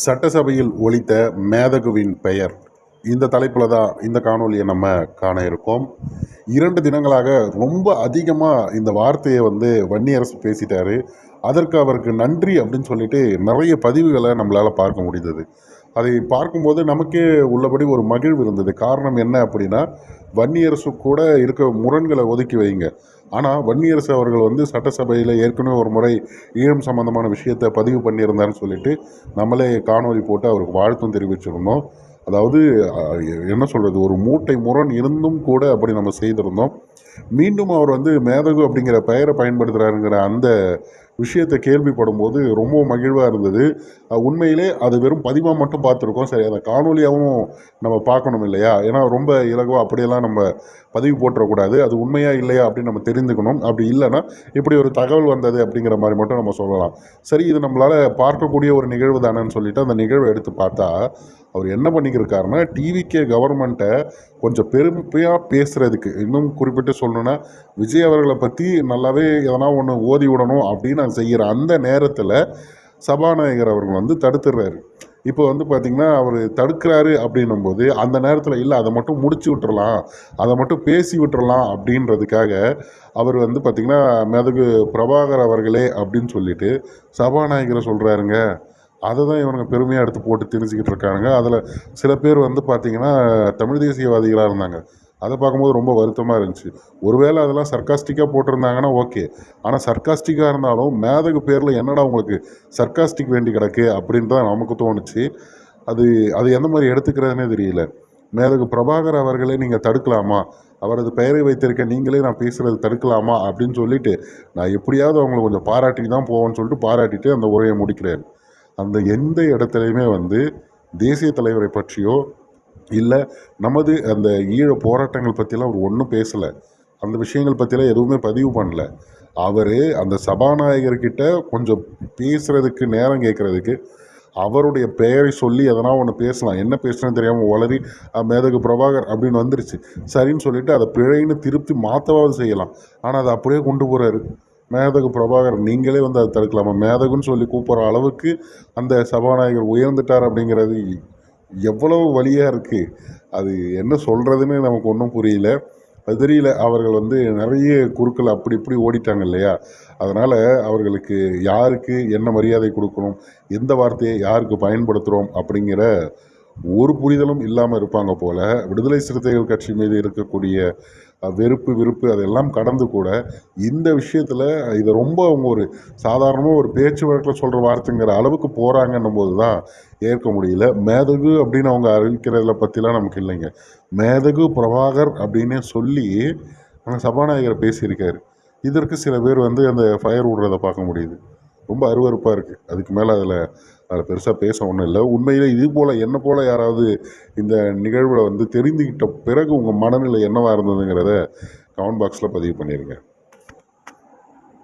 சட்டசபையில் ஒலித்த மேதகுவின் பெயர் இந்த தலைப்பில் தான் இந்த காணொலியை நம்ம காண இருக்கோம். 2 தினங்களாக ரொம்ப அதிகமாக இந்த வார்த்தையை வன்னியரசு பேசிட்டாரு. அதற்கு அவருக்கு நன்றி அப்படின்னு சொல்லிட்டு நிறைய பதிவுகளை நம்மளால் பார்க்க முடிந்தது. அதை பார்க்கும்போது நமக்கே உள்ளபடி ஒரு மகிழ்வு இருந்தது. காரணம் என்ன அப்படின்னா, வன்னியரசு கூட இருக்க முரண்களை ஒதுக்கி வைங்க. ஆனால் வன்னியரசு அவர்கள் சட்டசபையில் ஏற்கனவே ஒரு முறை ஈழம் சம்பந்தமான விஷயத்தை பதிவு பண்ணியிருந்தாருன்னு சொல்லிட்டு நம்மளே காணொலி போட்டு அவருக்கு வாழ்த்தும் தெரிவிச்சிருந்தோம். அதாவது என்ன சொல்கிறது, ஒரு மூட்டை முரண் இருந்தும் கூட அப்படி நம்ம செய்திருந்தோம். மீண்டும் அவர் மேதகு அப்படிங்கிற பெயரை பயன்படுத்துகிறாருங்கிற அந்த விஷயத்தை கேள்விப்படும் போது ரொம்ப மகிழ்வாக இருந்தது. உண்மையிலே அது வெறும் பதிவாக மட்டும் பார்த்துருக்கோம். சரி, அதை காணொலியாகவும் நம்ம பார்க்கணும் இல்லையா? ஏன்னா ரொம்ப இலகுவாக அப்படியெல்லாம் நம்ம பதிவு போட்டுறக்கூடாது. அது உண்மையா இல்லையா அப்படின்னு நம்ம தெரிந்துக்கணும். அப்படி இல்லைன்னா இப்படி ஒரு தகவல் வந்தது அப்படிங்கிற மாதிரி மட்டும் நம்ம சொல்லலாம். சரி, இது நம்மளால் பார்க்கக்கூடிய ஒரு நிகழ்வு தானேன்னு சொல்லிட்டு அந்த நிகழ்வை எடுத்து பார்த்தா, அவர் என்ன பண்ணிக்கிருக்காருன்னா, டிவிகே கவர்மெண்ட்டை கொஞ்சம் பெருமையாக பேசுகிறதுக்கு, இன்னும் குறிப்பிட்டு சொல்லணுன்னா விஜய் அவர்களை பற்றி நல்லாவே எதனா ஒன்று ஓதி விடணும் அப்படின்னு நான் செய்கிற அந்த நேரத்தில் சபாநாயகர் அவர்கள் தடுத்துடுறாரு. இப்போ பார்த்திங்கன்னா, அவர் தடுக்கிறாரு அப்படின்னும்போது அந்த நேரத்தில் இல்லை, அதை மட்டும் முடிச்சு விட்டுறலாம், அதை மட்டும் பேசி விட்டுறலாம் அப்படின்றதுக்காக அவர் பார்த்திங்கன்னா, மேதகு பிரபாகர் அவர்களே அப்படின்னு சொல்லிட்டு சபாநாயகரை சொல்கிறாருங்க. அதை தான் இவனுங்க பெருமையாக எடுத்து போட்டு திணிச்சிக்கிட்டு இருக்காங்க. அதில் சில பேர் பார்த்திங்கன்னா தமிழ் தேசியவாதிகளாக இருந்தாங்க. அதை பார்க்கும்போது ரொம்ப வருத்தமாக இருந்துச்சு. ஒருவேளை அதெல்லாம் சர்க்காஸ்டிக்காக போட்டிருந்தாங்கன்னா ஓகே. ஆனால் சர்க்காஸ்டிக்காக இருந்தாலும் மேதகு பேரில் என்னடா உங்களுக்கு சர்க்காஸ்டிக் வேண்டி கிடக்கு அப்படின்னு தான் நமக்கு தோணுச்சு. அது அது எந்த மாதிரி எடுத்துக்கிறதுனே தெரியல. மேதகு பிரபாகர் அவர்களே நீங்கள் தடுக்கலாமா, அவரது பெயரை வைத்திருக்க நீங்களே நான் பேசுகிறது தடுக்கலாமா அப்படின்னு சொல்லிட்டு, நான் எப்படியாவது அவங்களை கொஞ்சம் பாராட்டி தான் போவேன்னு சொல்லிட்டு பாராட்டிட்டு அந்த உரையை முடிக்கிறார். அந்த எந்த இடத்துலையுமே தேசிய தலைவரை பற்றியோ இல்லை நமது அந்த ஈழ போராட்டங்கள் பற்றிலாம் அவர் ஒன்றும் பேசலை. அந்த விஷயங்கள் பற்றிலாம் எதுவுமே பதிவு பண்ணல. அவர் அந்த சபாநாயகர்கிட்ட கொஞ்சம் பேசுகிறதுக்கு, நேரம் கேட்குறதுக்கு அவருடைய பெயரை சொல்லி எதனா ஒன்று பேசலாம். என்ன பேசுகிறேன்னு தெரியாமல் வளரி மேதகு பிரபாகர் அப்படின்னு வந்துருச்சு. சரின்னு சொல்லிட்டு அதை பிழைன்னு திருப்பி மாற்றவாவது செய்யலாம். ஆனால் அதை அப்படியே கொண்டு போகிறாரு. மேதகு பிரபாகர் நீங்களே அதை தடுக்கலாமா? மேதகுன்னு சொல்லி கூப்பிட்ற அளவுக்கு அந்த சபாநாயகர் உயர்ந்துட்டார் அப்படிங்கிறது எவ்வளவு வழியாக இருக்குது. அது என்ன சொல்கிறதுன்னு நமக்கு ஒன்றும் புரியல. அது தெரியல. அவர்கள் நிறைய குறுக்கள் அப்படி இப்படி ஓடிட்டாங்க இல்லையா? அதனால் அவர்களுக்கு யாருக்கு என்ன மரியாதை கொடுக்கணும், எந்த வார்த்தையை யாருக்கு பயன்படுத்துகிறோம் அப்படிங்கிற ஒரு புரிதலும் இல்லாமல் இருப்பாங்க போல. விடுதலை சிறுத்தைகள் கட்சி மீது இருக்கக்கூடிய வெறுப்பு, விருப்பு அதெல்லாம் கடந்து கூட இந்த விஷயத்தில் இதை ரொம்ப அவங்க ஒரு சாதாரணமாக ஒரு பேச்சு வழக்கில் சொல்கிற வார்த்தைங்கிற அளவுக்கு போகிறாங்கன்னும் போது தான் ஏற்க முடியல. மேதகு அப்படின்னு அவங்க அறிவிக்கிறத பற்றிலாம் நமக்கு இல்லைங்க. மேதகு பிரபாகர் அப்படின்னே சொல்லி அந்த சபாநாயகரை பேசியிருக்காரு. இதற்கு சில பேர் அந்த ஃபயர் விடுறதை பார்க்க முடியுது. ரொம்ப அருவருப்பாக இருக்குது. அதுக்கு மேலே அதில் பெருசாக பேச ஒன்றும் இல்லை. உண்மையிலே இது போல் என்ன போல் யாராவது இந்த நிகழ்வில் தெரிந்துக்கிட்ட பிறகு உங்கள் மனநிலை என்னவாக இருந்ததுங்கிறத கமெண்ட் பாக்ஸில் பதிவு பண்ணிடுங்க.